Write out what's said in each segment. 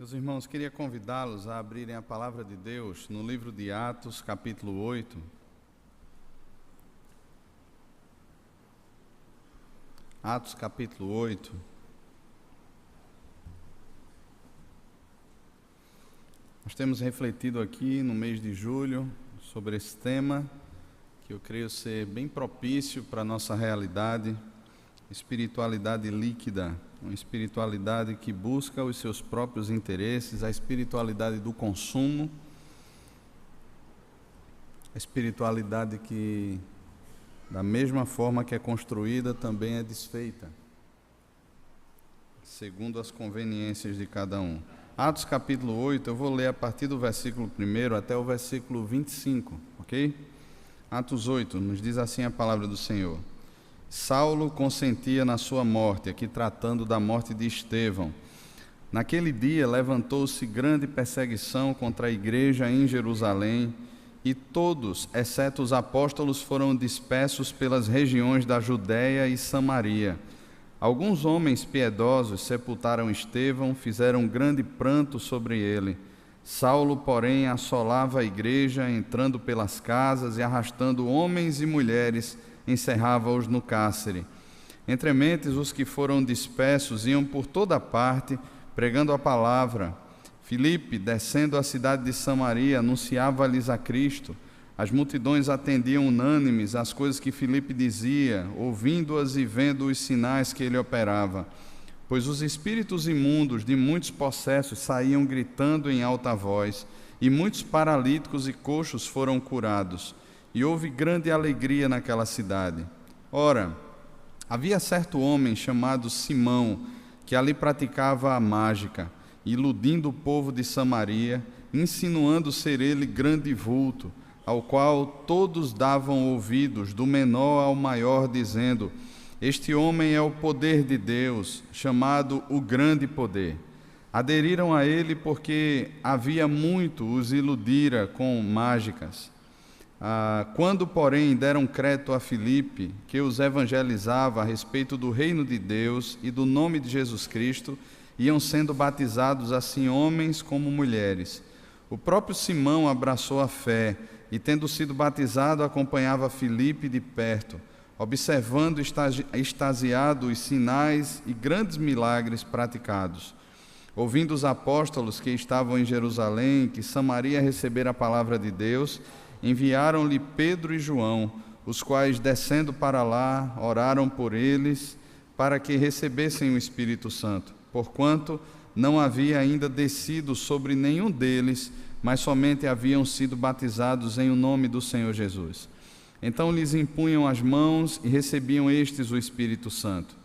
Meus irmãos, queria convidá-los a abrirem a palavra de Deus no livro de Atos, capítulo 8. Atos, capítulo 8. Nós temos refletido aqui no mês de julho sobre esse tema, que eu creio ser bem propício para a nossa realidade, espiritualidade líquida, uma espiritualidade que busca os seus próprios interesses, a espiritualidade do consumo, a espiritualidade que, da mesma forma que é construída, também é desfeita, segundo as conveniências de cada um. Atos capítulo 8, eu vou ler a partir do versículo 1 até o versículo 25, ok? Atos 8, nos diz assim a palavra do Senhor. Saulo consentia na sua morte, aqui tratando da morte de Estevão. Naquele dia levantou-se grande perseguição contra a igreja em Jerusalém, e todos, exceto os apóstolos, foram dispersos pelas regiões da Judéia e Samaria. Alguns homens piedosos sepultaram Estevão, fizeram grande pranto sobre ele. Saulo, porém, assolava a igreja, entrando pelas casas e arrastando homens e mulheres, encerrava-os no cárcere. Entrementes, os que foram dispersos iam por toda parte, pregando a palavra. Filipe, descendo à cidade de Samaria, anunciava-lhes a Cristo. As multidões atendiam unânimes às coisas que Filipe dizia, ouvindo-as e vendo os sinais que ele operava. Pois os espíritos imundos de muitos possessos saíam gritando em alta voz, e muitos paralíticos e coxos foram curados. E houve grande alegria naquela cidade. Ora, havia certo homem chamado Simão, que ali praticava a mágica, iludindo o povo de Samaria, insinuando ser ele grande vulto, ao qual todos davam ouvidos, do menor ao maior, dizendo: este homem é o poder de Deus, chamado o grande poder. Aderiram a ele porque havia muito os iludira com mágicas. Quando, porém, deram crédito a Filipe, que os evangelizava a respeito do reino de Deus e do nome de Jesus Cristo, iam sendo batizados assim homens como mulheres. O próprio Simão abraçou a fé e, tendo sido batizado, acompanhava Filipe de perto, observando extasiado os sinais e grandes milagres praticados. Ouvindo os apóstolos que estavam em Jerusalém, que Samaria recebera a palavra de Deus, enviaram-lhe Pedro e João, os quais, descendo para lá, oraram por eles, para que recebessem o Espírito Santo, porquanto não havia ainda descido sobre nenhum deles, mas somente haviam sido batizados em o nome do Senhor Jesus. Então lhes impunham as mãos e recebiam estes o Espírito Santo.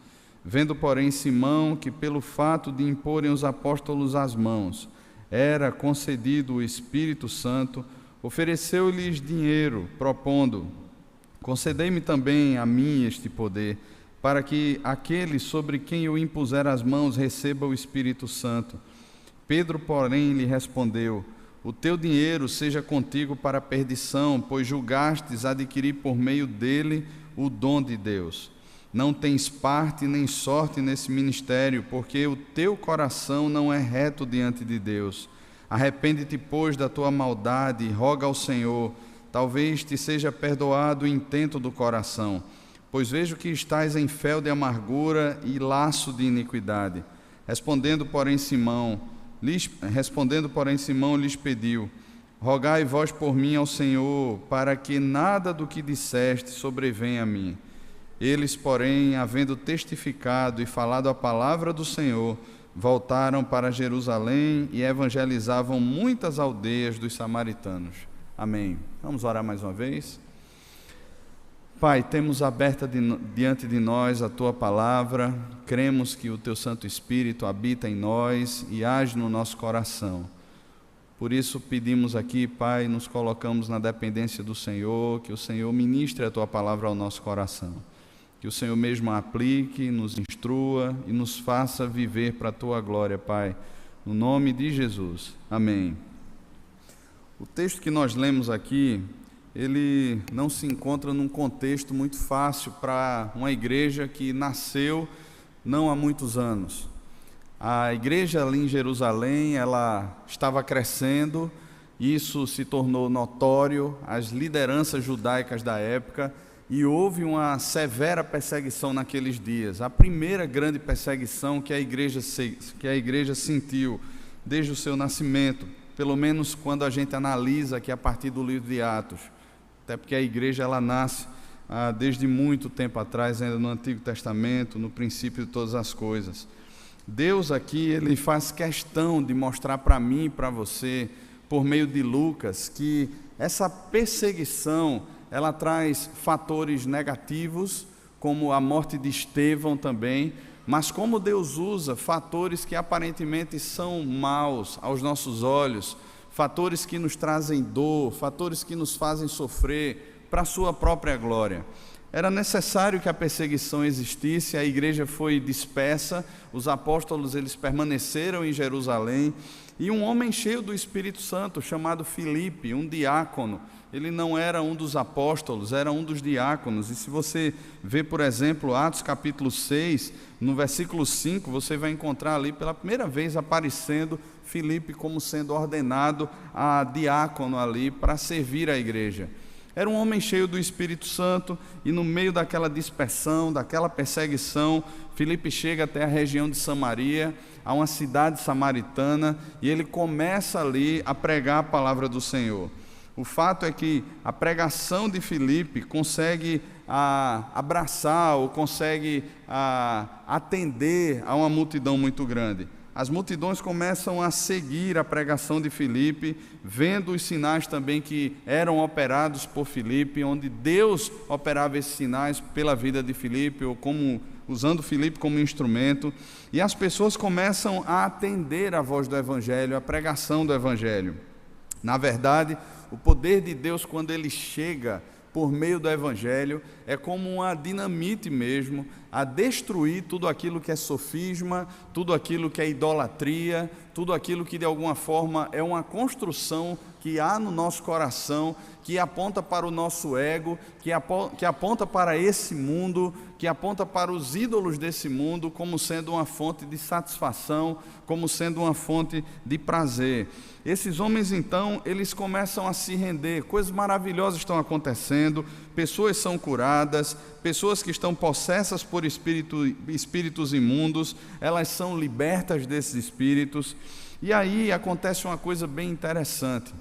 Vendo, porém, Simão que, pelo fato de imporem os apóstolos as mãos, era concedido o Espírito Santo, ofereceu-lhes dinheiro, propondo: concedei-me também a mim este poder, para que aquele sobre quem eu impuser as mãos receba o Espírito Santo. Pedro, porém, lhe respondeu: o teu dinheiro seja contigo para a perdição, pois julgastes adquirir por meio dele o dom de Deus. Não tens parte nem sorte nesse ministério, porque o teu coração não é reto diante de Deus. Arrepende-te, pois, da tua maldade e roga ao Senhor, talvez te seja perdoado o intento do coração, pois vejo que estás em fel de amargura e laço de iniquidade. Respondendo, porém, Simão lhes pediu: rogai vós por mim ao Senhor, para que nada do que disseste sobrevenha a mim. Eles, porém, havendo testificado e falado a palavra do Senhor, voltaram para Jerusalém e evangelizavam muitas aldeias dos samaritanos. Amém. Vamos orar mais uma vez. Pai, temos aberta diante de nós a Tua palavra, cremos que o Teu Santo Espírito habita em nós e age no nosso coração. Por isso pedimos aqui, Pai, nos colocamos na dependência do Senhor, que o Senhor ministre a Tua palavra ao nosso coração. Que o Senhor mesmo a aplique, nos instrua e nos faça viver para a Tua glória, Pai. No nome de Jesus. Amém. O texto que nós lemos aqui, ele não se encontra num contexto muito fácil para uma igreja que nasceu não há muitos anos. A igreja ali em Jerusalém, ela estava crescendo, isso se tornou notório, as lideranças judaicas da época, e houve uma severa perseguição naqueles dias. A primeira grande perseguição que a igreja sentiu desde o seu nascimento, pelo menos quando a gente analisa aqui a partir do livro de Atos, até porque a igreja ela nasce desde muito tempo atrás, ainda no Antigo Testamento, no princípio de todas as coisas. Deus aqui, ele faz questão de mostrar para mim e para você, por meio de Lucas, que essa perseguição, ela traz fatores negativos, como a morte de Estevão também, mas como Deus usa fatores que aparentemente são maus aos nossos olhos, fatores que nos trazem dor, fatores que nos fazem sofrer para a sua própria glória. Era necessário que a perseguição existisse, a igreja foi dispersa, os apóstolos eles permaneceram em Jerusalém, e um homem cheio do Espírito Santo, chamado Filipe, um diácono, ele não era um dos apóstolos, era um dos diáconos. E se você vê, por exemplo, Atos capítulo 6, no versículo 5, você vai encontrar ali pela primeira vez aparecendo Filipe como sendo ordenado a diácono ali para servir a igreja. Era um homem cheio do Espírito Santo, e no meio daquela dispersão, daquela perseguição, Filipe chega até a região de Samaria, a uma cidade samaritana, e ele começa ali a pregar a palavra do Senhor. O fato é que a pregação de Filipe consegue abraçar ou consegue atender a uma multidão muito grande. As multidões começam a seguir a pregação de Filipe, vendo os sinais também que eram operados por Filipe, onde Deus operava esses sinais pela vida de Filipe, ou usando Filipe como instrumento, e as pessoas começam a atender a voz do Evangelho, a pregação do Evangelho. Na verdade, o poder de Deus, quando ele chega por meio do Evangelho, é como uma dinamite mesmo, a destruir tudo aquilo que é sofisma, tudo aquilo que é idolatria, tudo aquilo que de alguma forma é uma construção que há no nosso coração, que aponta para o nosso ego, que aponta para esse mundo, que aponta para os ídolos desse mundo como sendo uma fonte de satisfação, como sendo uma fonte de prazer. Esses homens então, eles começam a se render, coisas maravilhosas estão acontecendo, pessoas são curadas, pessoas que estão possessas por espíritos imundos, elas são libertas desses espíritos, e aí acontece uma coisa bem interessante.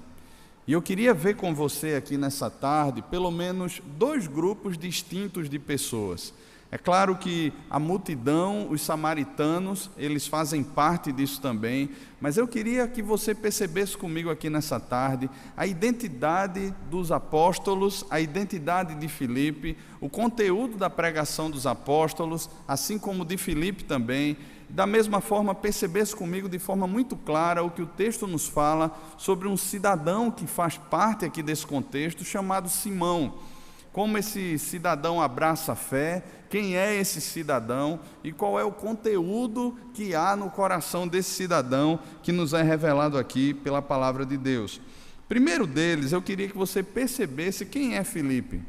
E eu queria ver com você aqui nessa tarde, pelo menos 2 grupos distintos de pessoas. É claro que a multidão, os samaritanos, eles fazem parte disso também, mas eu queria que você percebesse comigo aqui nessa tarde a identidade dos apóstolos, a identidade de Filipe, o conteúdo da pregação dos apóstolos, assim como de Filipe também. Da mesma forma, percebesse comigo de forma muito clara o que o texto nos fala sobre um cidadão que faz parte aqui desse contexto, chamado Simão. Como esse cidadão abraça a fé, quem é esse cidadão e qual é o conteúdo que há no coração desse cidadão que nos é revelado aqui pela palavra de Deus. Primeiro deles, eu queria que você percebesse quem é Filipe.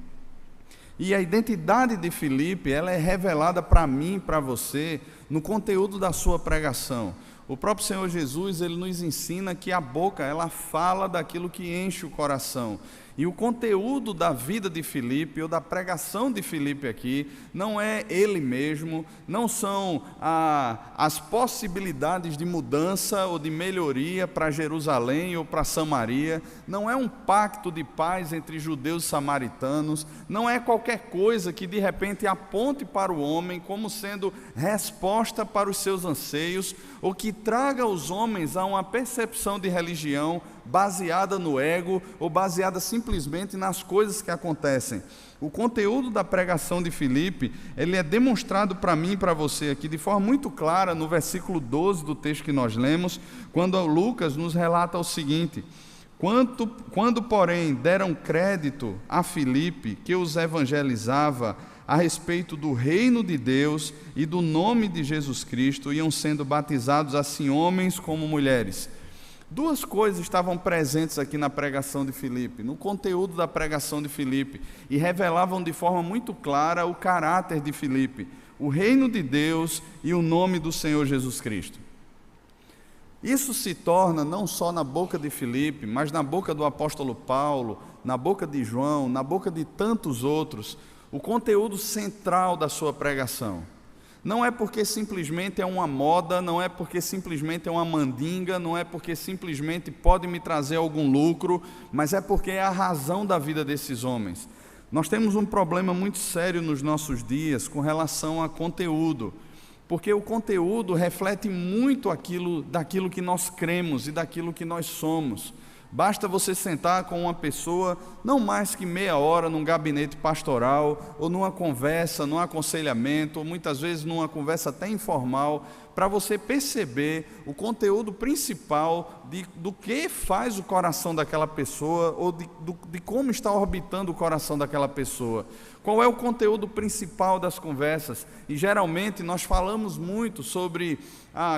E a identidade de Filipe, ela é revelada para mim e para você no conteúdo da sua pregação. O próprio Senhor Jesus, ele nos ensina que a boca, ela fala daquilo que enche o coração. E o conteúdo da vida de Filipe, ou da pregação de Filipe aqui, não é ele mesmo, não são as possibilidades de mudança ou de melhoria para Jerusalém ou para Samaria, não é um pacto de paz entre judeus e samaritanos, não é qualquer coisa que de repente aponte para o homem como sendo resposta para os seus anseios, ou que traga os homens a uma percepção de religião baseada no ego ou baseada simplesmente nas coisas que acontecem. O conteúdo da pregação de Filipe, ele é demonstrado para mim e para você aqui de forma muito clara no versículo 12 do texto que nós lemos, quando Lucas nos relata o seguinte: quando porém deram crédito a Filipe, que os evangelizava a respeito do reino de Deus e do nome de Jesus Cristo, iam sendo batizados assim homens como mulheres. 2 coisas estavam presentes aqui na pregação de Filipe, no conteúdo da pregação de Filipe, e revelavam de forma muito clara o caráter de Filipe, o reino de Deus e o nome do Senhor Jesus Cristo. Isso se torna não só na boca de Filipe, mas na boca do apóstolo Paulo, na boca de João, na boca de tantos outros, o conteúdo central da sua pregação. Não é porque simplesmente é uma moda, não é porque simplesmente é uma mandinga, não é porque simplesmente pode me trazer algum lucro, mas é porque é a razão da vida desses homens. Nós temos um problema muito sério nos nossos dias com relação a conteúdo, porque o conteúdo reflete muito daquilo que nós cremos e daquilo que nós somos. Basta você sentar com uma pessoa, não mais que meia hora num gabinete pastoral, ou numa conversa, num aconselhamento, ou muitas vezes numa conversa até informal, para você perceber o conteúdo principal do que faz o coração daquela pessoa, ou de como está orbitando o coração daquela pessoa. Qual é o conteúdo principal das conversas? E geralmente nós falamos muito sobre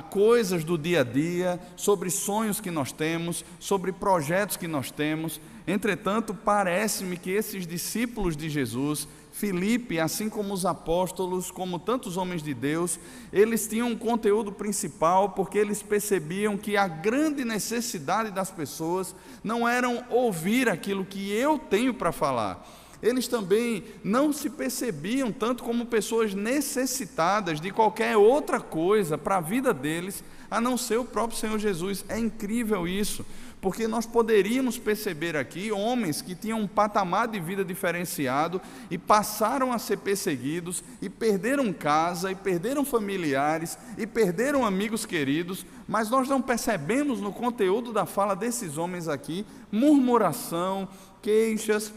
coisas do dia a dia, sobre sonhos que nós temos, sobre projetos que nós temos. Entretanto, parece-me que esses discípulos de Jesus, Filipe, assim como os apóstolos, como tantos homens de Deus, eles tinham um conteúdo principal, porque eles percebiam que a grande necessidade das pessoas não eram ouvir aquilo que eu tenho para falar. Eles também não se percebiam tanto como pessoas necessitadas de qualquer outra coisa para a vida deles, a não ser o próprio Senhor Jesus. É incrível isso, porque nós poderíamos perceber aqui homens que tinham um patamar de vida diferenciado e passaram a ser perseguidos, e perderam casa, e perderam familiares, e perderam amigos queridos, mas nós não percebemos no conteúdo da fala desses homens aqui murmuração, queixas,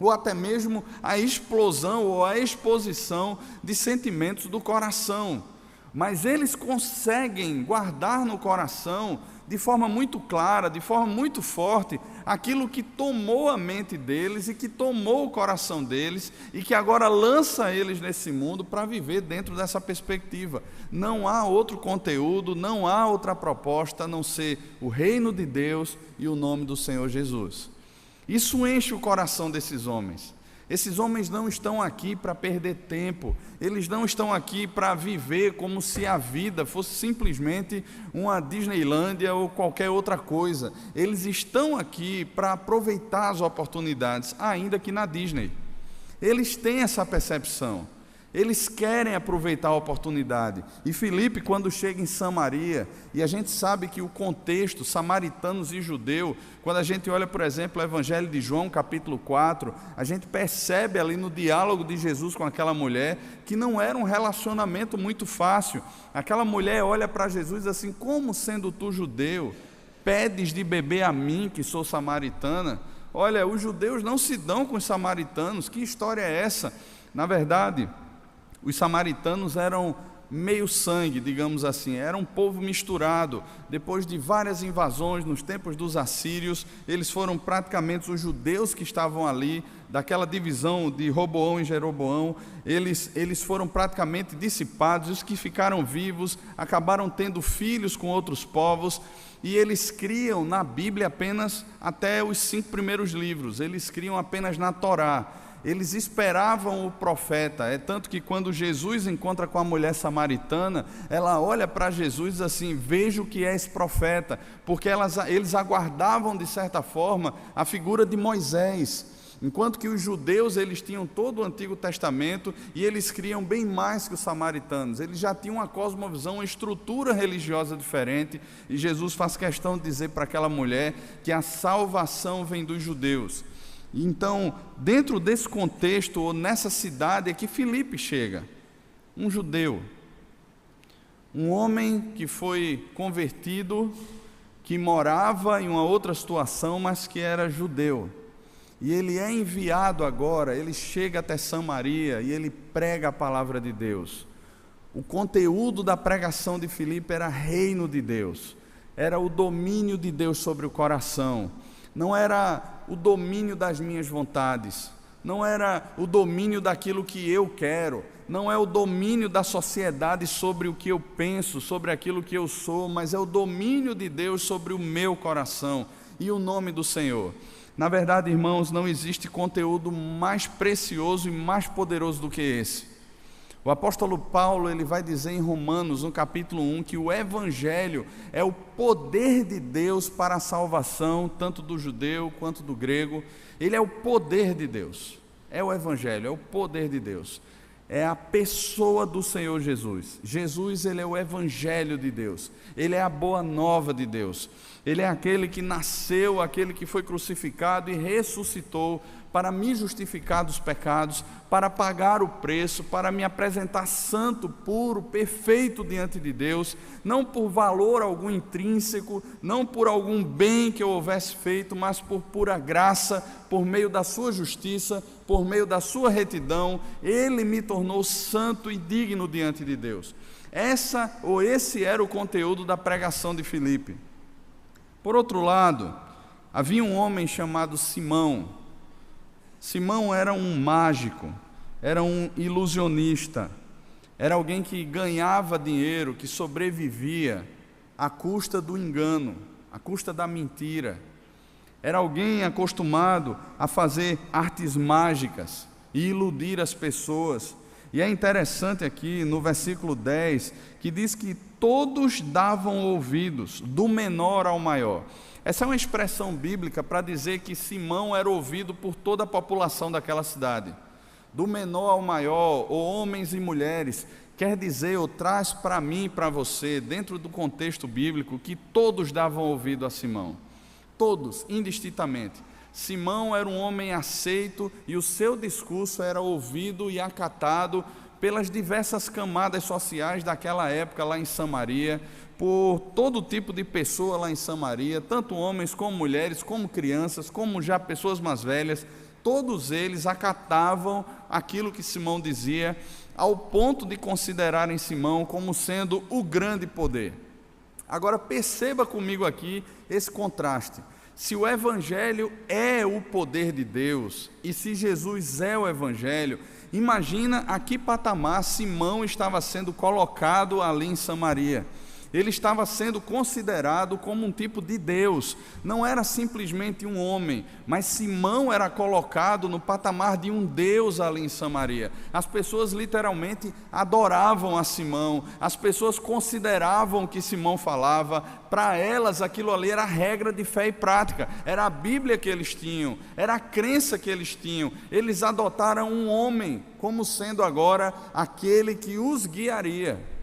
ou até mesmo a explosão ou a exposição de sentimentos do coração. Mas eles conseguem guardar no coração, de forma muito clara, de forma muito forte, aquilo que tomou a mente deles e que tomou o coração deles e que agora lança eles nesse mundo para viver dentro dessa perspectiva. Não há outro conteúdo, não há outra proposta a não ser o reino de Deus e o nome do Senhor Jesus. Isso enche o coração desses homens. Esses homens não estão aqui para perder tempo, eles não estão aqui para viver como se a vida fosse simplesmente uma Disneylândia ou qualquer outra coisa. Eles estão aqui para aproveitar as oportunidades, ainda que na Disney. Eles têm essa percepção. Eles querem aproveitar a oportunidade. E Filipe, quando chega em Samaria, e a gente sabe que o contexto, samaritanos e judeu, quando a gente olha, por exemplo, o Evangelho de João, capítulo 4, a gente percebe ali no diálogo de Jesus com aquela mulher, que não era um relacionamento muito fácil. Aquela mulher olha para Jesus assim: como sendo tu judeu, pedes de beber a mim, que sou samaritana? Olha, os judeus não se dão com os samaritanos, que história é essa? Na verdade, os samaritanos eram meio sangue, digamos assim, era um povo misturado. Depois de várias invasões nos tempos dos assírios, eles foram praticamente os judeus que estavam ali, daquela divisão de Roboão e Jeroboão, eles foram praticamente dissipados. Os que ficaram vivos acabaram tendo filhos com outros povos, e eles criam na Bíblia apenas até os 5 primeiros livros, eles criam apenas na Torá. Eles esperavam o profeta, é tanto que quando Jesus encontra com a mulher samaritana, ela olha para Jesus e diz assim: veja o que é esse profeta, porque eles aguardavam de certa forma a figura de Moisés, enquanto que os judeus eles tinham todo o Antigo Testamento e eles criam bem mais que os samaritanos, eles já tinham uma cosmovisão, uma estrutura religiosa diferente, e Jesus faz questão de dizer para aquela mulher que a salvação vem dos judeus. Então, dentro desse contexto, ou nessa cidade, é que Filipe chega, um judeu, um homem que foi convertido, que morava em uma outra situação, mas que era judeu, e ele é enviado agora, ele chega até Samaria, e ele prega a palavra de Deus. O conteúdo da pregação de Filipe era reino de Deus, era o domínio de Deus sobre o coração, não era o domínio das minhas vontades, não era o domínio daquilo que eu quero, não é o domínio da sociedade sobre o que eu penso, sobre aquilo que eu sou, mas é o domínio de Deus sobre o meu coração e o nome do Senhor. Na verdade, irmãos, não existe conteúdo mais precioso e mais poderoso do que esse. O apóstolo Paulo, ele vai dizer em Romanos, no capítulo 1, que o evangelho é o poder de Deus para a salvação, tanto do judeu quanto do grego. Ele é o poder de Deus, é o evangelho, é o poder de Deus, é a pessoa do Senhor Jesus. Jesus, ele é o evangelho de Deus, ele é a boa nova de Deus, ele é aquele que nasceu, aquele que foi crucificado e ressuscitou para me justificar dos pecados, para pagar o preço, para me apresentar santo, puro, perfeito diante de Deus, não por valor algum intrínseco, não por algum bem que eu houvesse feito, mas por pura graça, por meio da sua justiça, por meio da sua retidão, ele me tornou santo e digno diante de Deus. Esse era o conteúdo da pregação de Filipe. Por outro lado, havia um homem chamado Simão. Simão era um mágico, era um ilusionista, era alguém que ganhava dinheiro, que sobrevivia à custa do engano, à custa da mentira. Era alguém acostumado a fazer artes mágicas e iludir as pessoas. E é interessante aqui no versículo 10, que diz que todos davam ouvidos, do menor ao maior. Essa é uma expressão bíblica para dizer que Simão era ouvido por toda a população daquela cidade, do menor ao maior, ou homens e mulheres. Quer dizer, ou traz para mim e para você, dentro do contexto bíblico, que todos davam ouvido a Simão, todos, indistintamente. Simão era um homem aceito e o seu discurso era ouvido e acatado pelas diversas camadas sociais daquela época lá em Samaria, por todo tipo de pessoa lá em Samaria, tanto homens como mulheres, como crianças, como já pessoas mais velhas. Todos eles acatavam aquilo que Simão dizia, ao ponto de considerarem Simão como sendo o grande poder. Agora perceba comigo aqui esse contraste. Se o evangelho é o poder de Deus, e se Jesus é o evangelho, imagina a que patamar Simão estava sendo colocado ali em Samaria. Ele estava sendo considerado como um tipo de Deus, não era simplesmente um homem, mas Simão era colocado no patamar de um Deus ali em Samaria. As pessoas literalmente adoravam a Simão, as pessoas consideravam o que Simão falava, para elas aquilo ali era regra de fé e prática, era a Bíblia que eles tinham, era a crença que eles tinham. Eles adotaram um homem como sendo agora aquele que os guiaria.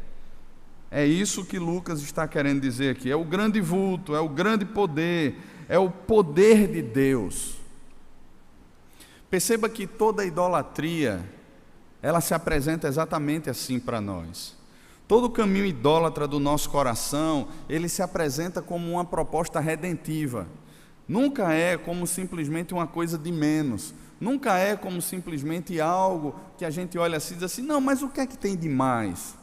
É isso que Lucas está querendo dizer aqui, é o grande vulto, é o grande poder, é o poder de Deus. Perceba que toda idolatria, ela se apresenta exatamente assim para nós. Todo o caminho idólatra do nosso coração, ele se apresenta como uma proposta redentiva. Nunca é como simplesmente uma coisa de menos, nunca é como simplesmente algo que a gente olha assim e diz assim, não, mas o que é que tem de mais?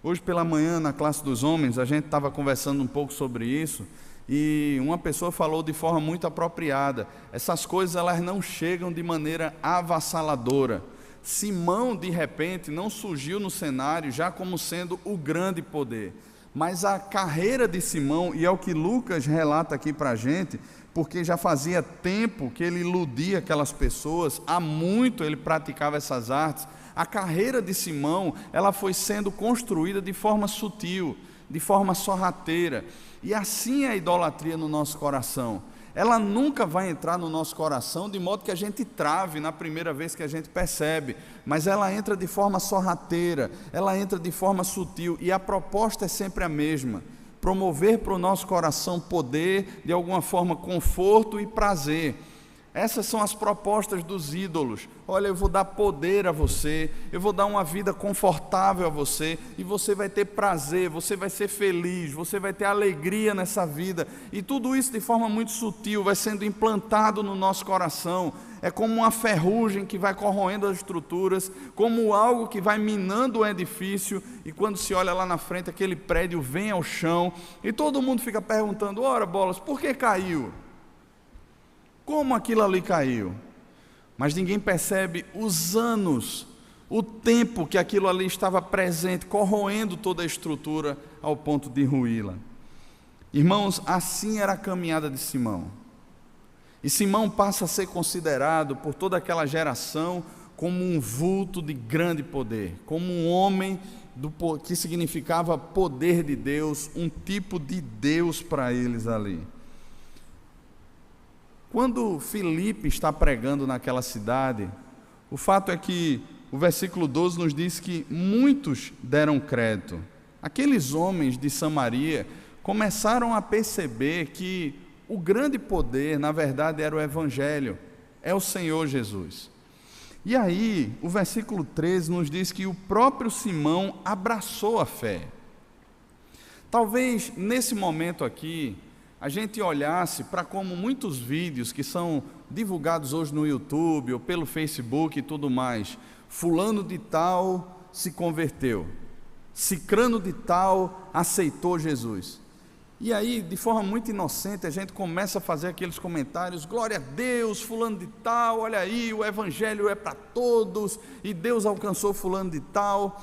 Hoje pela manhã, na classe dos homens, a gente estava conversando um pouco sobre isso, e uma pessoa falou de forma muito apropriada. Essas coisas, elas não chegam de maneira avassaladora. Simão, de repente, não surgiu no cenário já como sendo o grande poder, mas a carreira de Simão, e é o que Lucas relata aqui para a gente, porque já fazia tempo que ele iludia aquelas pessoas, há muito ele praticava essas artes. A carreira de Simão, ela foi sendo construída de forma sutil, de forma sorrateira, e assim é a idolatria no nosso coração. Ela nunca vai entrar no nosso coração de modo que a gente trave na primeira vez que a gente percebe, mas ela entra de forma sorrateira, ela entra de forma sutil, e a proposta é sempre a mesma: promover para o nosso coração poder, de alguma forma conforto e prazer. Essas são as propostas dos ídolos. Olha, eu vou dar poder a você, eu vou dar uma vida confortável a você, e você vai ter prazer, você vai ser feliz, você vai ter alegria nessa vida, e tudo isso de forma muito sutil vai sendo implantado no nosso coração. É como uma ferrugem que vai corroendo as estruturas, como algo que vai minando o edifício, e quando se olha lá na frente, aquele prédio vem ao chão, e todo mundo fica perguntando, ora bolas, por que caiu? Como aquilo ali caiu? Mas ninguém percebe os anos, o tempo que aquilo ali estava presente, corroendo toda a estrutura ao ponto de ruí-la. Irmãos, assim era a caminhada de Simão. E Simão passa a ser considerado por toda aquela geração como um vulto de grande poder, como um homem que significava poder de Deus, um tipo de Deus para eles ali. Quando Filipe está pregando naquela cidade, o fato é que o versículo 12 nos diz que muitos deram crédito. Aqueles homens de Samaria começaram a perceber que o grande poder, na verdade, era o Evangelho, é o Senhor Jesus. E aí, o versículo 13 nos diz que o próprio Simão abraçou a fé. Talvez, nesse momento aqui, a gente olhasse para como muitos vídeos que são divulgados hoje no YouTube ou pelo Facebook e tudo mais, fulano de tal se converteu, cicrano de tal aceitou Jesus. E aí, de forma muito inocente, a gente começa a fazer aqueles comentários: glória a Deus, fulano de tal, olha aí, o Evangelho é para todos, e Deus alcançou fulano de tal.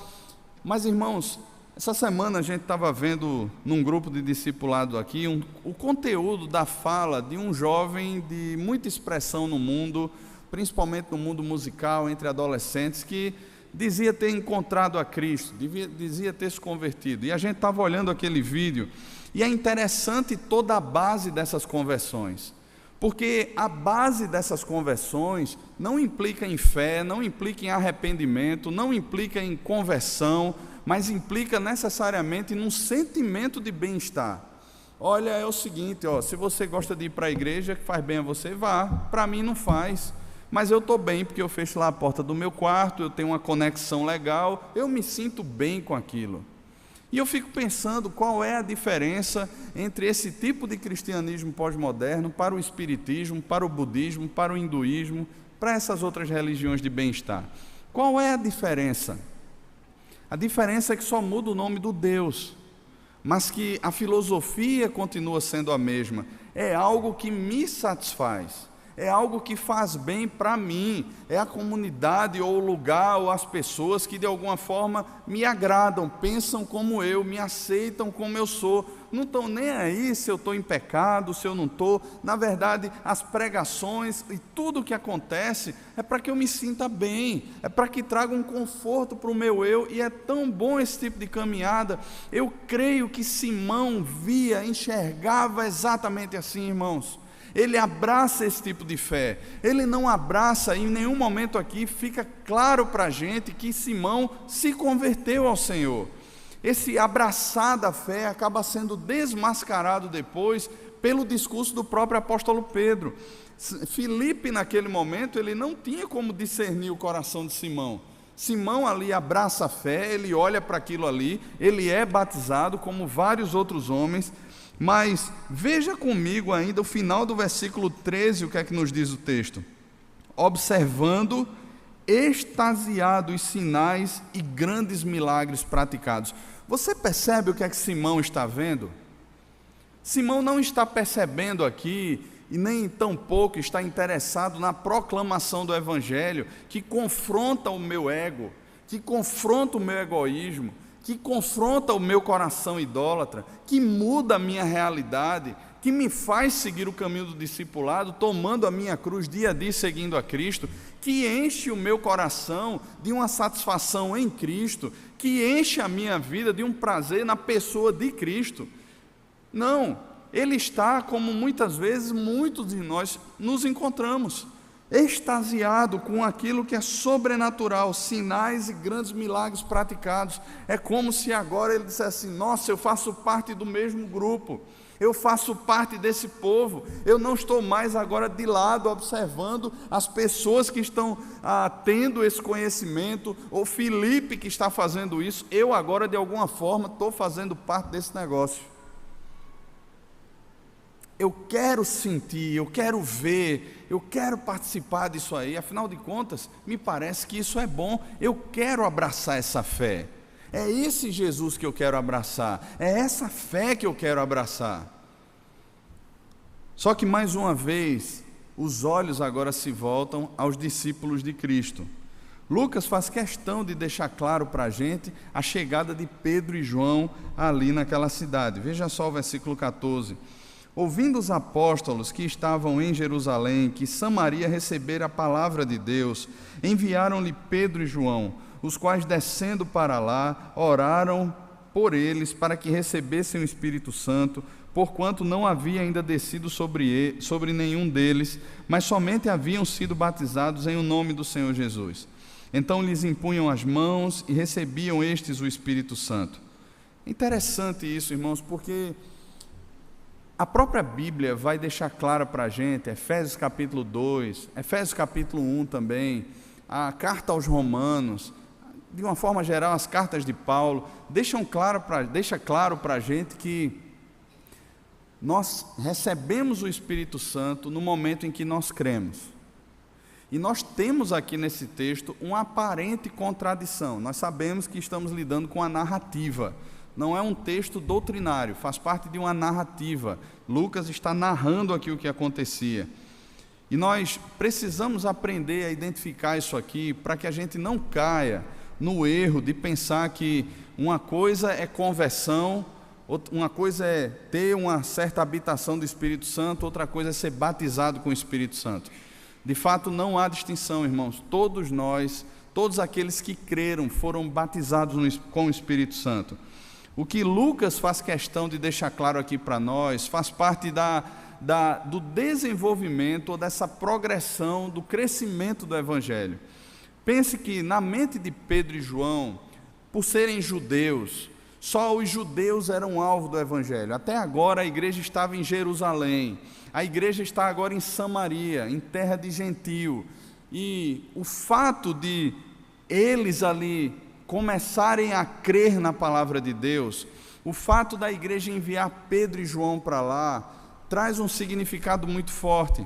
Mas, irmãos, essa semana a gente estava vendo num grupo de discipulado aqui o conteúdo da fala de um jovem de muita expressão no mundo, principalmente no mundo musical, entre adolescentes, que dizia ter encontrado a Cristo, dizia ter se convertido. E a gente estava olhando aquele vídeo, e é interessante toda a base dessas conversões, porque a base dessas conversões não implica em fé, não implica em arrependimento, não implica em conversão, mas implica necessariamente num sentimento de bem-estar. Olha, é o seguinte, se você gosta de ir para a igreja, que faz bem a você, vá. Para mim não faz, mas eu estou bem, porque eu fecho lá a porta do meu quarto, eu tenho uma conexão legal, eu me sinto bem com aquilo. E eu fico pensando qual é a diferença entre esse tipo de cristianismo pós-moderno para o espiritismo, para o budismo, para o hinduísmo, para essas outras religiões de bem-estar. Qual é a diferença? A diferença é que só muda o nome do Deus, mas que a filosofia continua sendo a mesma. É algo que me satisfaz, é algo que faz bem para mim, é a comunidade ou o lugar ou as pessoas que de alguma forma me agradam, pensam como eu, me aceitam como eu sou, não estão nem aí se eu estou em pecado, se eu não estou. Na verdade, as pregações e tudo o que acontece é para que eu me sinta bem, é para que traga um conforto para o meu eu, e é tão bom esse tipo de caminhada. Eu creio que Simão enxergava exatamente assim, irmãos. Ele abraça esse tipo de fé, ele não abraça, em nenhum momento aqui fica claro para a gente que Simão se converteu ao Senhor. Esse abraçar da fé acaba sendo desmascarado depois pelo discurso do próprio apóstolo Pedro. Filipe, naquele momento, ele não tinha como discernir o coração de Simão. Simão ali abraça a fé, ele olha para aquilo ali, ele é batizado como vários outros homens. Mas veja comigo ainda o final do versículo 13, o que é que nos diz o texto? Observando extasiado os sinais e grandes milagres praticados. Você percebe o que é que Simão está vendo? Simão não está percebendo aqui, e nem tampouco está interessado na proclamação do Evangelho, que confronta o meu ego, que confronta o meu egoísmo, que confronta o meu coração idólatra, que muda a minha realidade, que me faz seguir o caminho do discipulado, tomando a minha cruz dia a dia, seguindo a Cristo, que enche o meu coração de uma satisfação em Cristo, que enche a minha vida de um prazer na pessoa de Cristo. Não, ele está, como muitas vezes muitos de nós nos encontramos, extasiado com aquilo que é sobrenatural, sinais e grandes milagres praticados. É como se agora ele dissesse assim: nossa, eu faço parte do mesmo grupo, eu faço parte desse povo, eu não estou mais agora de lado observando as pessoas que estão tendo esse conhecimento, ou Filipe que está fazendo isso, eu agora de alguma forma estou fazendo parte desse negócio. Eu quero sentir, eu quero ver, eu quero participar disso aí. Afinal de contas, me parece que isso é bom. Eu quero abraçar essa fé. É esse Jesus que eu quero abraçar. É essa fé que eu quero abraçar. Só que mais uma vez, os olhos agora se voltam aos discípulos de Cristo. Lucas faz questão de deixar claro para a gente a chegada de Pedro e João ali naquela cidade. Veja só o versículo 14. Ouvindo os apóstolos que estavam em Jerusalém, que Samaria recebera a palavra de Deus, enviaram-lhe Pedro e João, os quais, descendo para lá, oraram por eles para que recebessem o Espírito Santo, porquanto não havia ainda descido sobre nenhum deles, mas somente haviam sido batizados em o nome do Senhor Jesus. Então lhes impunham as mãos e recebiam estes o Espírito Santo. Interessante isso, irmãos, porque a própria Bíblia vai deixar claro para a gente, Efésios capítulo 2, Efésios capítulo 1 também, a carta aos Romanos, de uma forma geral, as cartas de Paulo, deixa claro para a gente que nós recebemos o Espírito Santo no momento em que nós cremos. E nós temos aqui nesse texto uma aparente contradição. Nós sabemos que estamos lidando com a narrativa. Não é um texto doutrinário, faz parte de uma narrativa. Lucas está narrando aqui o que acontecia. E nós precisamos aprender a identificar isso aqui para que a gente não caia no erro de pensar que uma coisa é conversão, uma coisa é ter uma certa habitação do Espírito Santo, outra coisa é ser batizado com o Espírito Santo. De fato, não há distinção, irmãos. Todos nós, todos aqueles que creram, foram batizados com o Espírito Santo. O que Lucas faz questão de deixar claro aqui para nós, faz parte do desenvolvimento, ou dessa progressão, do crescimento do Evangelho. Pense que na mente de Pedro e João, por serem judeus, só os judeus eram alvo do Evangelho. Até agora a igreja estava em Jerusalém, a igreja está agora em Samaria, em terra de gentio. E o fato de eles ali começarem a crer na palavra de Deus, o fato da igreja enviar Pedro e João para lá, traz um significado muito forte,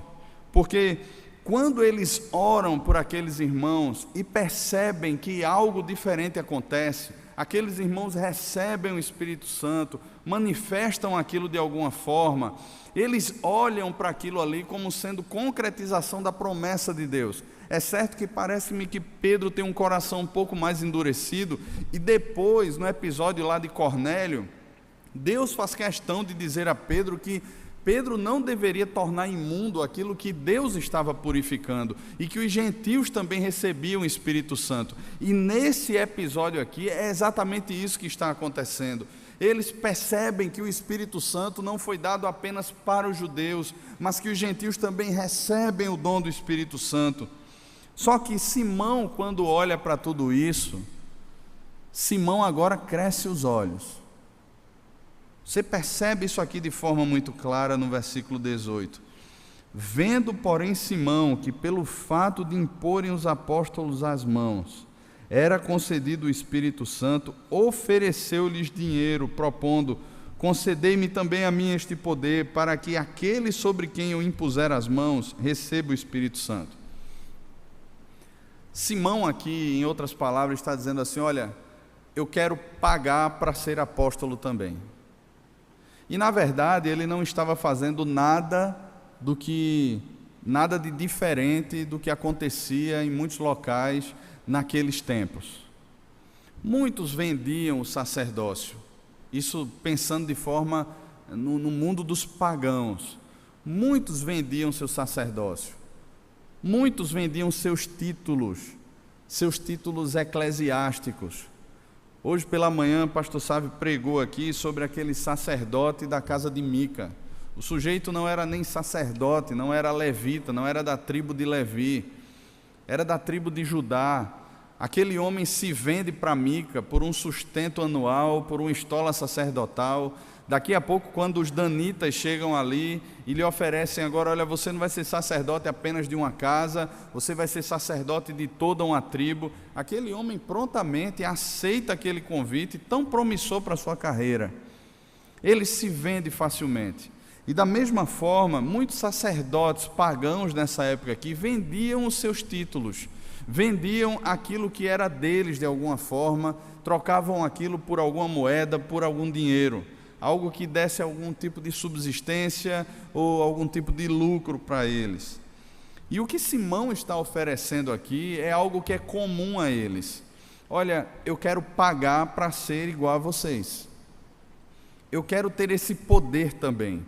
porque quando eles oram por aqueles irmãos e percebem que algo diferente acontece, aqueles irmãos recebem o Espírito Santo, manifestam aquilo de alguma forma, eles olham para aquilo ali como sendo concretização da promessa de Deus. É certo que parece-me que Pedro tem um coração um pouco mais endurecido, e depois, no episódio lá de Cornélio, Deus faz questão de dizer a Pedro que Pedro não deveria tornar imundo aquilo que Deus estava purificando, e que os gentios também recebiam o Espírito Santo. E nesse episódio aqui é exatamente isso que está acontecendo. Eles percebem que o Espírito Santo não foi dado apenas para os judeus, mas que os gentios também recebem o dom do Espírito Santo. Só que Simão, quando olha para tudo isso, Simão agora cresce os olhos. Você percebe isso aqui de forma muito clara no versículo 18. Vendo, porém, Simão que pelo fato de imporem os apóstolos as mãos, era concedido o Espírito Santo, ofereceu-lhes dinheiro, propondo: concedei-me também a mim este poder, para que aquele sobre quem eu impuser as mãos receba o Espírito Santo. Simão aqui, em outras palavras, está dizendo assim: olha, eu quero pagar para ser apóstolo também. E na verdade ele não estava fazendo nada de diferente do que acontecia em muitos locais naqueles tempos. Muitos vendiam o sacerdócio, isso pensando de forma no mundo dos pagãos. Muitos vendiam seu sacerdócio, muitos vendiam seus títulos eclesiásticos. Hoje pela manhã, o pastor Sávio pregou aqui sobre aquele sacerdote da casa de Mica. O sujeito não era nem sacerdote, não era levita, não era da tribo de Levi, era da tribo de Judá. Aquele homem se vende para Mica por um sustento anual, por uma estola sacerdotal. Daqui a pouco, quando os danitas chegam ali e lhe oferecem agora: olha, você não vai ser sacerdote apenas de uma casa, você vai ser sacerdote de toda uma tribo. Aquele homem prontamente aceita aquele convite tão promissor para a sua carreira. Ele se vende facilmente. E da mesma forma, muitos sacerdotes pagãos nessa época aqui vendiam os seus títulos, vendiam aquilo que era deles de alguma forma, trocavam aquilo por alguma moeda, por algum dinheiro, algo que desse algum tipo de subsistência ou algum tipo de lucro para eles. E o que Simão está oferecendo aqui é algo que é comum a eles. Olha, eu quero pagar para ser igual a vocês. Eu quero ter esse poder também.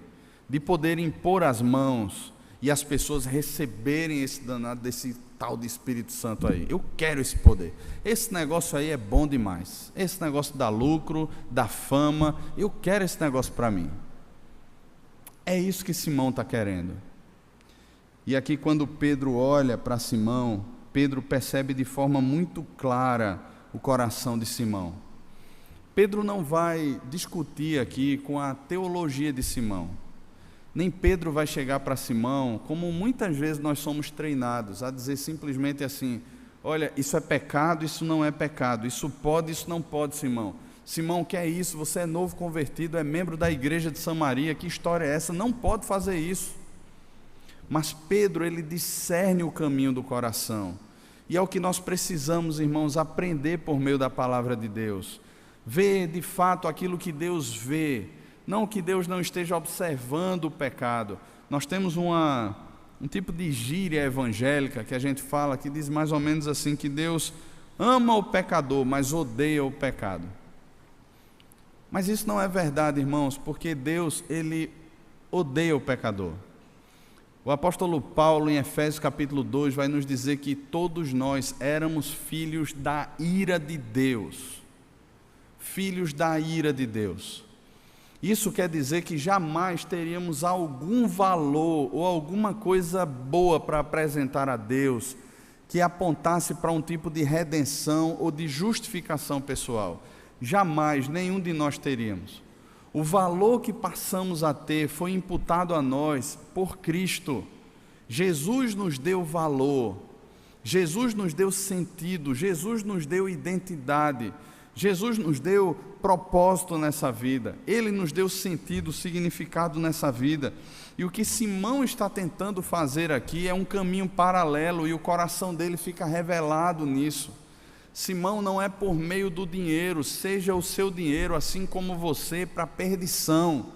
de poder impor as mãos e as pessoas receberem esse danado desse tal de Espírito Santo aí. Eu quero esse poder. Esse negócio aí é bom demais. Esse negócio dá lucro, dá fama. Eu quero esse negócio para mim. É isso que Simão está querendo. E aqui, quando Pedro olha para Simão, Pedro percebe de forma muito clara o coração de Simão. Pedro não vai discutir aqui com a teologia de Simão. Nem Pedro vai chegar para Simão, como muitas vezes nós somos treinados, a dizer simplesmente assim: olha, isso é pecado, isso não é pecado, isso pode, isso não pode, Simão. Simão, o que é isso? Você é novo convertido, é membro da igreja de Samaria, que história é essa? Não pode fazer isso. Mas Pedro, ele discerne o caminho do coração. E é o que nós precisamos, irmãos, aprender por meio da palavra de Deus. Ver de fato aquilo que Deus vê. Não que Deus não esteja observando o pecado. Nós temos um tipo de gíria evangélica que a gente fala, que diz mais ou menos assim, que Deus ama o pecador, mas odeia o pecado. Mas isso não é verdade, irmãos, porque Deus, ele odeia o pecador. O apóstolo Paulo, em Efésios capítulo 2, vai nos dizer que todos nós éramos filhos da ira de Deus. Filhos da ira de Deus. Isso quer dizer que jamais teríamos algum valor ou alguma coisa boa para apresentar a Deus que apontasse para um tipo de redenção ou de justificação pessoal. Jamais, nenhum de nós teríamos. O valor que passamos a ter foi imputado a nós por Cristo. Jesus nos deu valor, Jesus nos deu sentido, Jesus nos deu identidade, Jesus nos deu propósito nessa vida, Ele nos deu sentido, significado nessa vida. E o que Simão está tentando fazer aqui é um caminho paralelo, e o coração dele fica revelado nisso. Simão, não é por meio do dinheiro, seja o seu dinheiro, assim como você, para a perdição.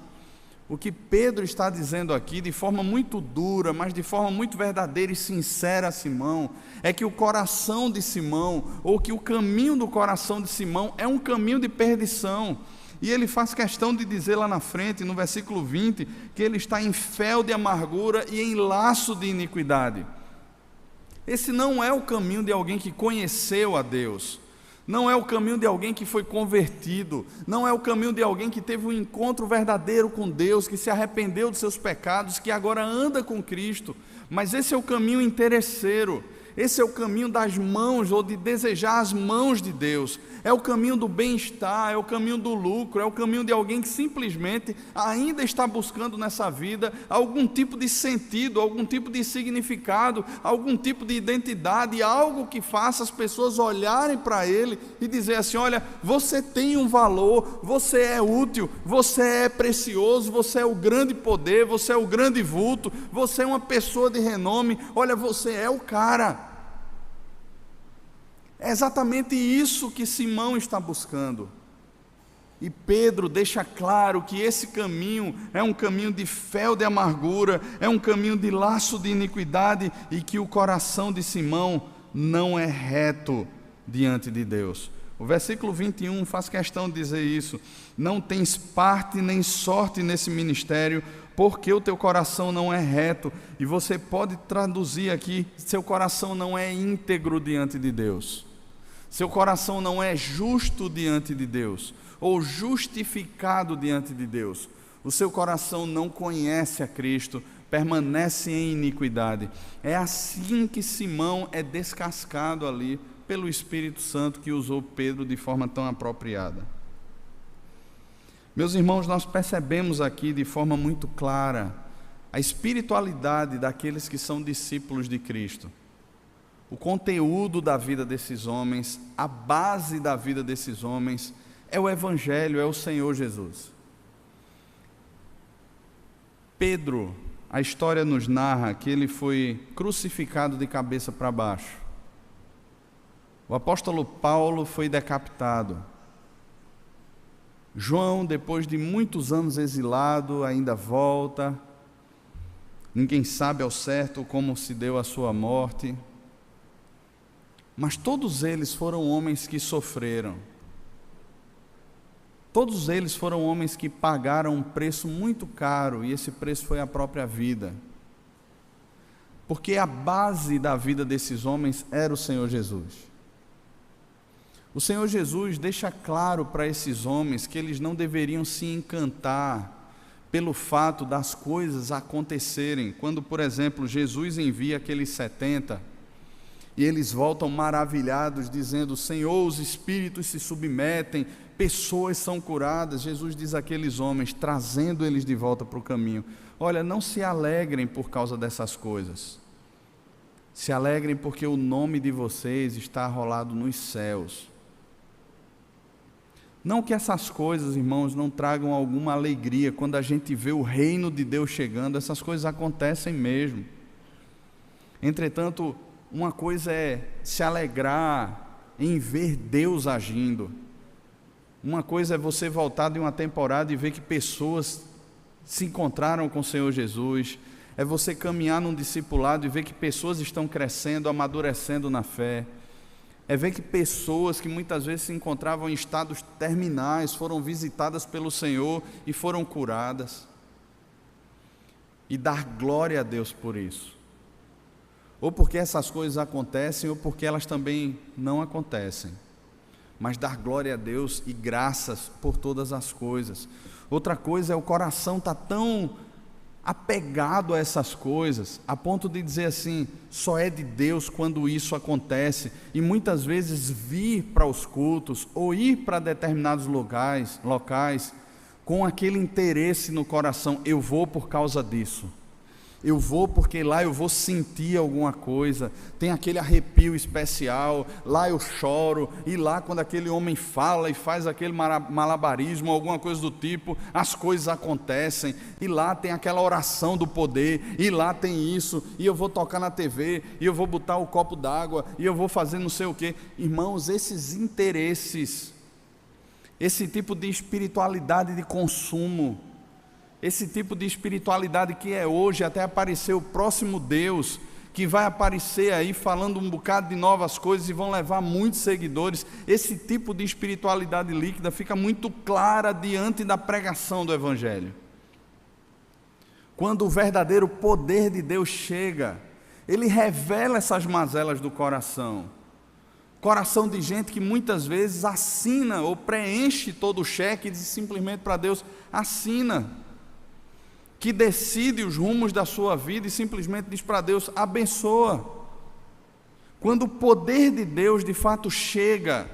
O que Pedro está dizendo aqui, de forma muito dura, mas de forma muito verdadeira e sincera a Simão, é que o coração de Simão, ou que o caminho do coração de Simão é um caminho de perdição. E ele faz questão de dizer lá na frente, no versículo 20, que ele está em fel de amargura e em laço de iniquidade. Esse não é o caminho de alguém que conheceu a Deus, não é o caminho de alguém que foi convertido, não é o caminho de alguém que teve um encontro verdadeiro com Deus, que se arrependeu dos seus pecados, que agora anda com Cristo, mas esse é o caminho interesseiro, esse é o caminho das mãos, ou de desejar as mãos de Deus, é o caminho do bem-estar, é o caminho do lucro, é o caminho de alguém que simplesmente ainda está buscando nessa vida algum tipo de sentido, algum tipo de significado, algum tipo de identidade, algo que faça as pessoas olharem para ele e dizer assim: olha, você tem um valor, você é útil, você é precioso, você é o grande poder, você é o grande vulto, você é uma pessoa de renome, olha, você é o cara. É exatamente isso que Simão está buscando. E Pedro deixa claro que esse caminho é um caminho de fel de amargura, é um caminho de laço de iniquidade, e que o coração de Simão não é reto diante de Deus. O versículo 21 faz questão de dizer isso: não tens parte nem sorte nesse ministério, porque o teu coração não é reto. E você pode traduzir aqui: seu coração não é íntegro diante de Deus. Seu coração não é justo diante de Deus, ou justificado diante de Deus. O seu coração não conhece a Cristo, permanece em iniquidade. É assim que Simão é descascado ali pelo Espírito Santo, que usou Pedro de forma tão apropriada. Meus irmãos, nós percebemos aqui de forma muito clara a espiritualidade daqueles que são discípulos de Cristo. O conteúdo da vida desses homens, a base da vida desses homens, é o Evangelho, é o Senhor Jesus. Pedro, a história nos narra que ele foi crucificado de cabeça para baixo. O apóstolo Paulo foi decapitado. João, depois de muitos anos exilado, ainda volta. Ninguém sabe ao certo como se deu a sua morte. Mas todos eles foram homens que sofreram. Todos eles foram homens que pagaram um preço muito caro, e esse preço foi a própria vida. Porque a base da vida desses homens era o Senhor Jesus. O Senhor Jesus deixa claro para esses homens que eles não deveriam se encantar pelo fato das coisas acontecerem. Quando, por exemplo, Jesus envia aqueles 70, e eles voltam maravilhados, dizendo: Senhor, os espíritos se submetem, pessoas são curadas. Jesus diz àqueles homens, trazendo eles de volta para o caminho: olha, não se alegrem por causa dessas coisas, se alegrem porque o nome de vocês está arrolado nos céus. Não que essas coisas, irmãos, não tragam alguma alegria. Quando a gente vê o reino de Deus chegando, essas coisas acontecem mesmo. Entretanto, uma coisa é se alegrar em ver Deus agindo. Uma coisa é você voltar de uma temporada e ver que pessoas se encontraram com o Senhor Jesus. É você caminhar num discipulado e ver que pessoas estão crescendo, amadurecendo na fé. É ver que pessoas que muitas vezes se encontravam em estados terminais foram visitadas pelo Senhor e foram curadas. E dar glória a Deus por isso. Ou porque essas coisas acontecem, ou porque elas também não acontecem. Mas dar glória a Deus e graças por todas as coisas. Outra coisa é o coração estar tão apegado a essas coisas, a ponto de dizer assim, só é de Deus quando isso acontece, e muitas vezes vir para os cultos, ou ir para determinados locais, com aquele interesse no coração: eu vou por causa disso, eu vou porque lá eu vou sentir alguma coisa, tem aquele arrepio especial, lá eu choro, e lá quando aquele homem fala e faz aquele malabarismo, alguma coisa do tipo, as coisas acontecem, e lá tem aquela oração do poder, e lá tem isso, e eu vou tocar na TV, e eu vou botar o copo d'água, e eu vou fazer não sei o quê. Irmãos, esses interesses, esse tipo de espiritualidade de consumo, esse tipo de espiritualidade que é hoje, até aparecer o próximo Deus, que vai aparecer aí falando um bocado de novas coisas e vão levar muitos seguidores. Esse tipo de espiritualidade líquida fica muito clara diante da pregação do Evangelho. Quando o verdadeiro poder de Deus chega, ele revela essas mazelas do coração. Coração de gente que muitas vezes assina ou preenche todo o cheque e diz simplesmente para Deus: assina. Que decide os rumos da sua vida e simplesmente diz para Deus: abençoa. Quando o poder de Deus de fato chega,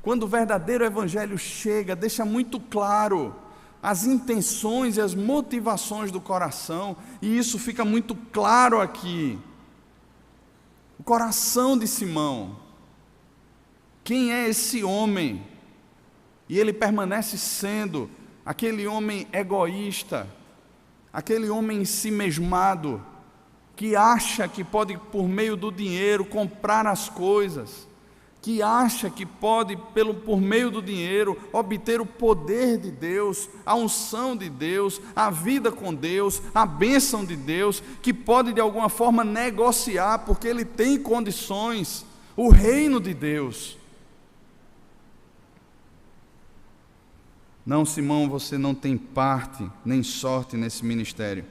quando o verdadeiro Evangelho chega, deixa muito claro as intenções e as motivações do coração, e isso fica muito claro aqui. O coração de Simão, quem é esse homem? E ele permanece sendo aquele homem egoísta, aquele homem ensimesmado, que acha que pode, por meio do dinheiro, comprar as coisas, que acha que pode, por meio do dinheiro, obter o poder de Deus, a unção de Deus, a vida com Deus, a bênção de Deus, que pode de alguma forma negociar, porque ele tem condições, o reino de Deus. Não, Simão, você não tem parte nem sorte nesse ministério.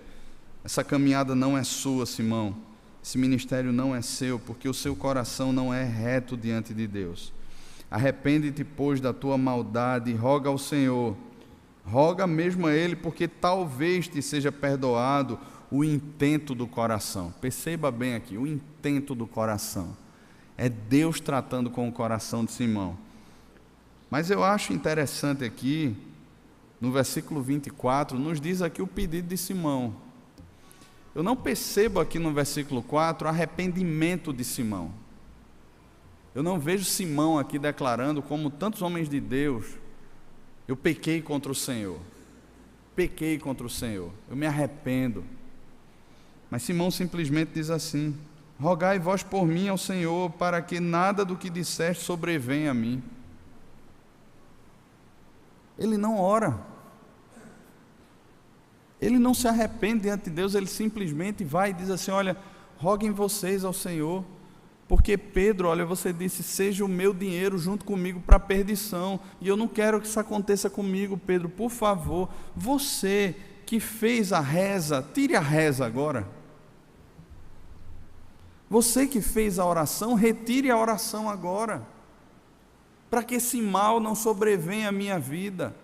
Essa caminhada não é sua, Simão. Esse ministério não é seu, porque o seu coração não é reto diante de Deus. Arrepende-te, pois, da tua maldade e roga ao Senhor. Roga mesmo a Ele, porque talvez te seja perdoado o intento do coração. Perceba bem aqui, o intento do coração. É Deus tratando com o coração de Simão. Mas eu acho interessante aqui, no versículo 24, nos diz aqui o pedido de Simão. Eu não percebo aqui no versículo 4 arrependimento de Simão. Eu não vejo Simão aqui declarando, como tantos homens de Deus: eu pequei contra o Senhor, eu me arrependo. Mas Simão simplesmente diz assim: rogai vós por mim ao Senhor, para que nada do que disseste sobrevenha a mim. Ele não ora, ele não se arrepende diante de Deus, ele simplesmente vai e diz assim: olha, roguem vocês ao Senhor, Porque Pedro, olha, você disse, seja o meu dinheiro junto comigo para a perdição, e eu não quero que isso aconteça comigo, Pedro, por favor, você que fez a reza, tire a reza agora. Você que fez a oração, retire a oração agora, para que esse mal não sobrevenha à minha vida,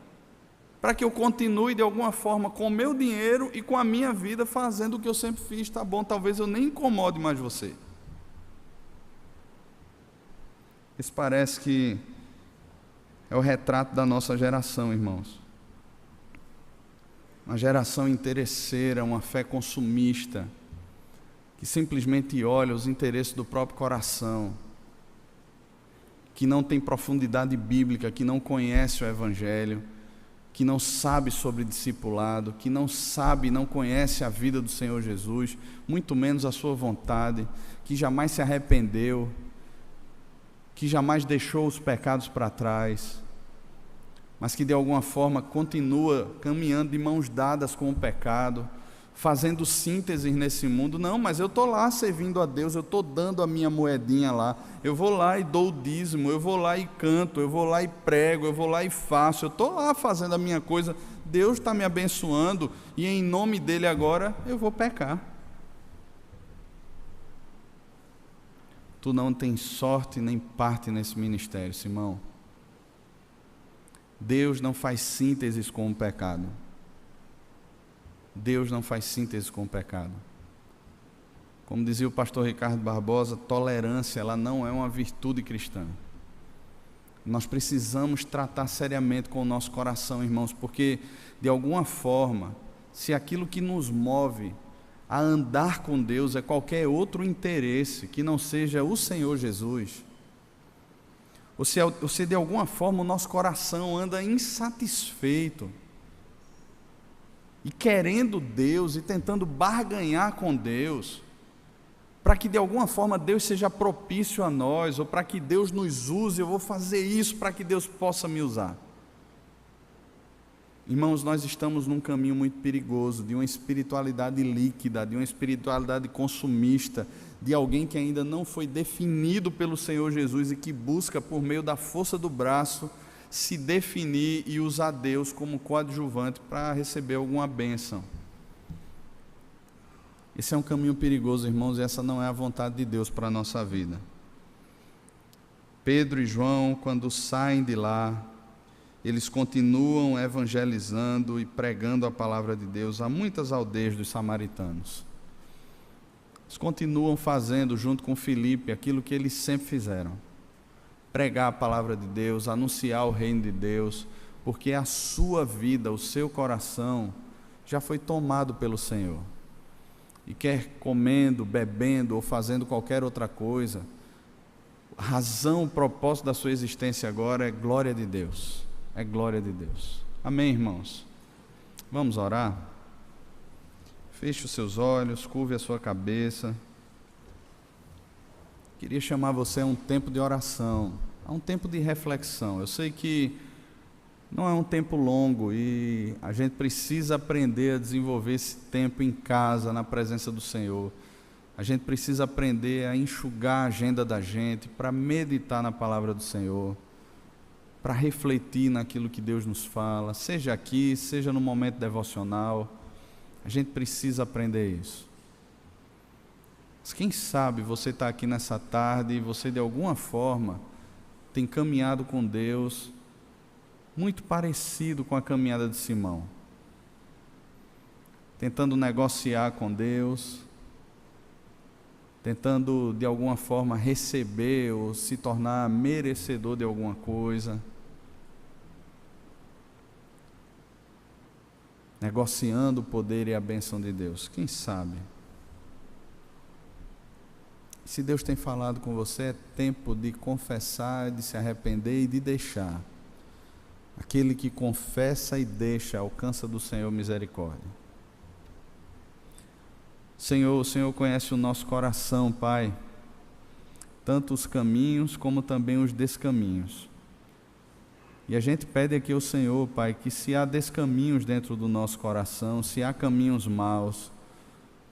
para que eu continue de alguma forma com o meu dinheiro e com a minha vida fazendo o que eu sempre fiz. Tá bom, talvez eu nem incomode mais você. Isso parece que é o retrato da nossa geração, irmãos. Uma geração interesseira, uma fé consumista, que simplesmente olha os interesses do próprio coração, que não tem profundidade bíblica, que não conhece o Evangelho, que não sabe sobre discipulado, que não sabe, não conhece a vida do Senhor Jesus, muito menos a sua vontade, que jamais se arrependeu, que jamais deixou os pecados para trás, mas que de alguma forma continua caminhando de mãos dadas com o pecado, fazendo sínteses nesse mundo. Não, mas eu estou lá servindo a Deus, eu estou dando a minha moedinha lá, eu vou lá e dou o dízimo, eu vou lá e canto, eu vou lá e prego, eu vou lá e faço, eu estou lá fazendo a minha coisa, Deus está me abençoando, e em nome dEle agora eu vou pecar. Tu não tens sorte nem parte nesse ministério, Simão. Deus não faz sínteses com o pecado. Deus não faz síntese com o pecado. Como dizia o pastor Ricardo Barbosa, tolerância, ela não é uma virtude cristã. Nós precisamos tratar seriamente com o nosso coração, irmãos, porque de alguma forma, se aquilo que nos move a andar com Deus é qualquer outro interesse que não seja o Senhor Jesus, ou se de alguma forma o nosso coração anda insatisfeito e querendo Deus e tentando barganhar com Deus, para que de alguma forma Deus seja propício a nós, ou para que Deus nos use, eu vou fazer isso para que Deus possa me usar. Irmãos, nós estamos num caminho muito perigoso, de uma espiritualidade líquida, de uma espiritualidade consumista, de alguém que ainda não foi definido pelo Senhor Jesus e que busca, por meio da força do braço, se definir e usar Deus como coadjuvante para receber alguma bênção. Esse é um caminho perigoso, irmãos, e essa não é a vontade de Deus para a nossa vida. Pedro e João, quando saem de lá, eles continuam evangelizando e pregando a palavra de Deus a muitas aldeias dos samaritanos. Eles continuam fazendo, junto com Filipe, aquilo que eles sempre fizeram: pregar a palavra de Deus, anunciar o reino de Deus, porque a sua vida, o seu coração, já foi tomado pelo Senhor. E quer comendo, bebendo ou fazendo qualquer outra coisa, a razão, o propósito da sua existência agora é glória de Deus. É glória de Deus. Amém, irmãos? Vamos orar? Feche os seus olhos, curve a sua cabeça. Queria chamar você a um tempo de oração, a um tempo de reflexão. Eu sei que não é um tempo longo e a gente precisa aprender a desenvolver esse tempo em casa, na presença do Senhor. A gente precisa aprender a enxugar a agenda da gente para meditar na palavra do Senhor, para refletir naquilo que Deus nos fala, seja aqui, seja no momento devocional. A gente precisa aprender isso. Mas quem sabe você está aqui nessa tarde e você de alguma forma tem caminhado com Deus muito parecido com a caminhada de Simão, tentando negociar com Deus, tentando de alguma forma receber ou se tornar merecedor de alguma coisa, negociando o poder e a bênção de Deus. Quem sabe? Se Deus tem falado com você, é tempo de confessar, de se arrepender e de deixar. Aquele que confessa e deixa alcança do Senhor misericórdia. Senhor, o Senhor conhece o nosso coração, Pai, tanto os caminhos como também os descaminhos. E a gente pede aqui ao Senhor, Pai, que se há descaminhos dentro do nosso coração, se há caminhos maus,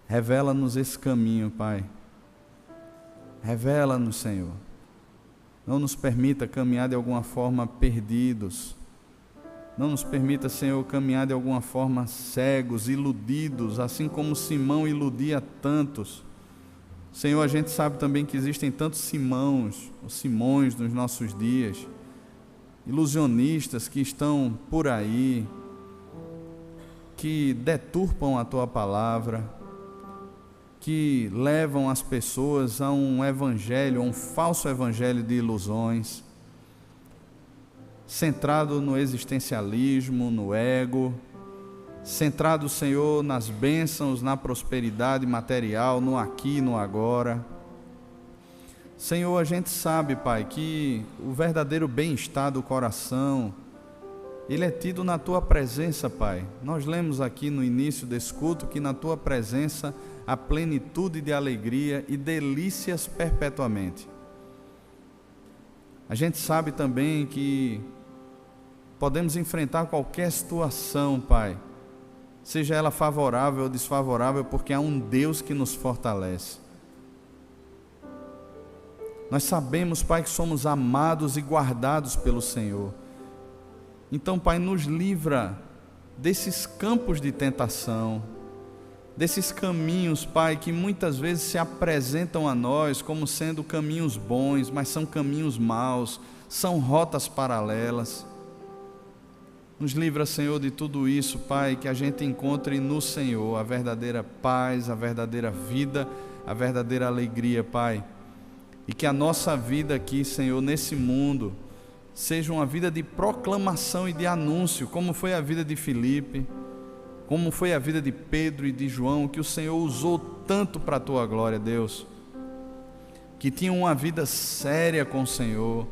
revela-nos esse caminho, Pai. Revela-nos, Senhor. Não nos permita caminhar de alguma forma perdidos. Não nos permita, Senhor, caminhar de alguma forma cegos, iludidos, assim como Simão iludia tantos. Senhor, a gente sabe também que existem tantos Simões nos nossos dias, ilusionistas que estão por aí, que deturpam a Tua palavra, que levam as pessoas a um evangelho, a um falso evangelho de ilusões, centrado no existencialismo, no ego, centrado, Senhor, nas bênçãos, na prosperidade material, no aqui e no agora. Senhor, a gente sabe, Pai, que o verdadeiro bem-estar do coração, ele é tido na Tua presença, Pai. Nós lemos aqui no início desse culto que na Tua presença há plenitude de alegria e delícias perpetuamente. A gente sabe também que podemos enfrentar qualquer situação, Pai, seja ela favorável ou desfavorável, porque há um Deus que nos fortalece. Nós sabemos, Pai, que somos amados e guardados pelo Senhor. Então, Pai, nos livra desses campos de tentação, desses caminhos, Pai, que muitas vezes se apresentam a nós como sendo caminhos bons, mas são caminhos maus, são rotas paralelas. Nos livra, Senhor, de tudo isso, Pai, que a gente encontre no Senhor a verdadeira paz, a verdadeira vida, a verdadeira alegria, Pai. E que a nossa vida aqui, Senhor, nesse mundo, seja uma vida de proclamação e de anúncio, como foi a vida de Filipe, como foi a vida de Pedro e de João, que o Senhor usou tanto para a Tua glória, Deus, que tinham uma vida séria com o Senhor,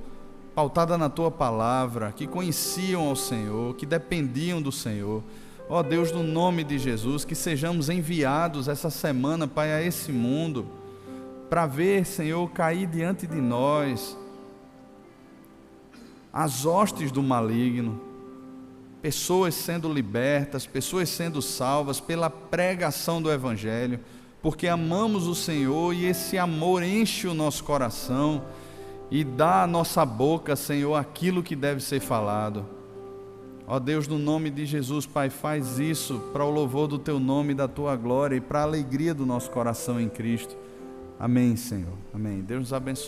pautada na Tua palavra, que conheciam ao Senhor, que dependiam do Senhor. Ó Deus, no nome de Jesus, que sejamos enviados essa semana, Pai, a esse mundo, para ver, Senhor, cair diante de nós as hostes do maligno, pessoas sendo libertas, pessoas sendo salvas pela pregação do Evangelho, porque amamos o Senhor e esse amor enche o nosso coração e dá à nossa boca, Senhor, aquilo que deve ser falado. Ó Deus, no nome de Jesus, Pai, faz isso para o louvor do Teu nome e da Tua glória e para a alegria do nosso coração em Cristo. Amém, Senhor. Amém. Deus nos abençoe.